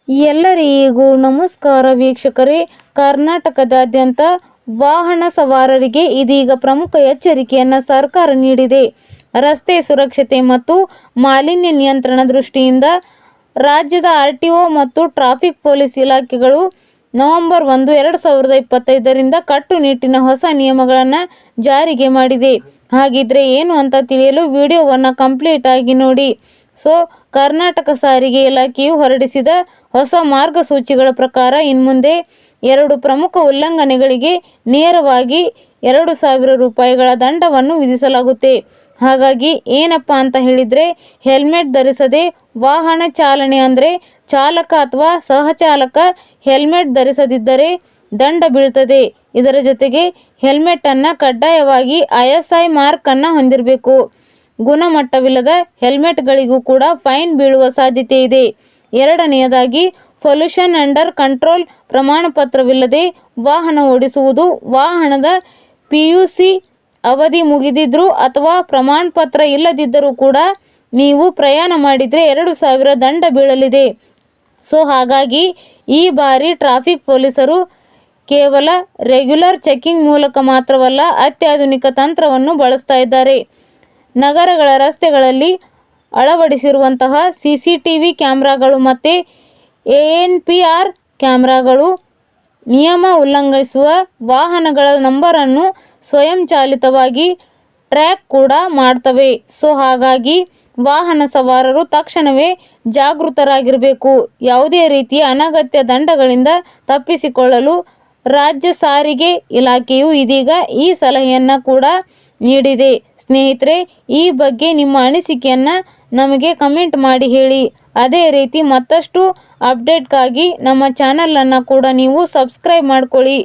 ಎಲ್ಲರಿಗೂ ನಮಸ್ಕಾರ ವೀಕ್ಷಕರೇ. ಕರ್ನಾಟಕದಾದ್ಯಂತ ವಾಹನ ಸವಾರರಿಗೆ ಇದೀಗ ಪ್ರಮುಖ ಎಚ್ಚರಿಕೆಯನ್ನು ಸರ್ಕಾರ ನೀಡಿದೆ. ರಸ್ತೆ ಸುರಕ್ಷತೆ ಮತ್ತು ಮಾಲಿನ್ಯ ನಿಯಂತ್ರಣ ದೃಷ್ಟಿಯಿಂದ ರಾಜ್ಯದ ಆರ್ಟಿಒ ಮತ್ತು ಟ್ರಾಫಿಕ್ ಪೊಲೀಸ್ ಇಲಾಖೆಗಳು ನವೆಂಬರ್ 1, 2025ರಿಂದ ಕಟ್ಟುನಿಟ್ಟಿನ ಹೊಸ ನಿಯಮಗಳನ್ನು ಜಾರಿಗೆ ಮಾಡಿದೆ. ಹಾಗಿದ್ರೆ ಏನು ಅಂತ ತಿಳಿಯಲು ವಿಡಿಯೋವನ್ನು ಕಂಪ್ಲೀಟ್ ಆಗಿ ನೋಡಿ. ಕರ್ನಾಟಕ ಸಾರಿಗೆ ಇಲಾಖೆಯು ಹೊರಡಿಸಿದ ಹೊಸ ಮಾರ್ಗಸೂಚಿಗಳ ಪ್ರಕಾರ ಇನ್ಮುಂದೆ 2 ಪ್ರಮುಖ ಉಲ್ಲಂಘನೆಗಳಿಗೆ ನೇರವಾಗಿ 2,000 ರೂಪಾಯಿಗಳ ದಂಡವನ್ನು ವಿಧಿಸಲಾಗುತ್ತೆ. ಹಾಗಾಗಿ ಏನಪ್ಪ ಅಂತ ಹೇಳಿದರೆ, ಹೆಲ್ಮೆಟ್ ಧರಿಸದೆ ವಾಹನ ಚಾಲನೆ ಅಂದರೆ ಚಾಲಕ ಅಥವಾ ಸಹಚಾಲಕ ಹೆಲ್ಮೆಟ್ ಧರಿಸದಿದ್ದರೆ ದಂಡ ಬೀಳ್ತದೆ. ಇದರ ಜೊತೆಗೆ ಹೆಲ್ಮೆಟನ್ನು ಕಡ್ಡಾಯವಾಗಿ ISI ಮಾರ್ಕನ್ನು ಹೊಂದಿರಬೇಕು. ಗುಣಮಟ್ಟವಿಲ್ಲದ ಹೆಲ್ಮೆಟ್ಗಳಿಗೂ ಕೂಡ ಫೈನ್ ಬೀಳುವ ಸಾಧ್ಯತೆ ಇದೆ. ಎರಡನೆಯದಾಗಿ, ಪೊಲ್ಯೂಷನ್ ಅಂಡರ್ ಕಂಟ್ರೋಲ್ ಪ್ರಮಾಣಪತ್ರವಿಲ್ಲದೆ ವಾಹನ ಓಡಿಸುವುದು. ವಾಹನದ PUC ಅವಧಿ ಮುಗಿದಿದ್ದರೂ ಅಥವಾ ಪ್ರಮಾಣಪತ್ರ ಇಲ್ಲದಿದ್ದರೂ ಕೂಡ ನೀವು ಪ್ರಯಾಣ ಮಾಡಿದರೆ 2,000 ದಂಡ ಬೀಳಲಿದೆ. ಹಾಗಾಗಿ ಈ ಬಾರಿ ಟ್ರಾಫಿಕ್ ಪೊಲೀಸರು ಕೇವಲ ರೆಗ್ಯುಲರ್ ಚೆಕಿಂಗ್ ಮೂಲಕ ಮಾತ್ರವಲ್ಲ, ಅತ್ಯಾಧುನಿಕ ತಂತ್ರವನ್ನು ಬಳಸ್ತಾ ಇದ್ದಾರೆ. ನಗರಗಳ ರಸ್ತೆಗಳಲ್ಲಿ ಅಳವಡಿಸಿರುವಂತಹ CCTV ಕ್ಯಾಮ್ರಾಗಳು ಮತ್ತು ANPR ಕ್ಯಾಮ್ರಾಗಳು ನಿಯಮ ಉಲ್ಲಂಘಿಸುವ ವಾಹನಗಳ ನಂಬರನ್ನು ಸ್ವಯಂಚಾಲಿತವಾಗಿ ಟ್ರ್ಯಾಕ್ ಕೂಡ ಮಾಡ್ತವೆ. ಹಾಗಾಗಿ ವಾಹನ ಸವಾರರು ತಕ್ಷಣವೇ ಜಾಗೃತರಾಗಿರಬೇಕು. ಯಾವುದೇ ರೀತಿಯ ಅನಗತ್ಯ ದಂಡಗಳಿಂದ ತಪ್ಪಿಸಿಕೊಳ್ಳಲು ರಾಜ್ಯ ಸಾರಿಗೆ ಇಲಾಖೆಯು ಇದೀಗ ಈ ಸಲಹೆಯನ್ನು ಕೂಡ ನೀಡಿದೆ. ಸ್ನೇಹಿತರೆ, ಈ ಬಗ್ಗೆ ನಿಮ್ಮ ಅನಿಸಿಕೆಯನ್ನು ನಮಗೆ ಕಮೆಂಟ್ ಮಾಡಿ ಹೇಳಿ. ಅದೇ ರೀತಿ ಮತ್ತಷ್ಟು ಅಪ್ಡೇಟ್ಗಾಗಿ ನಮ್ಮ ಚಾನಲನ್ನು ಕೂಡ ನೀವು ಸಬ್ಸ್ಕ್ರೈಬ್ ಮಾಡ್ಕೊಳ್ಳಿ.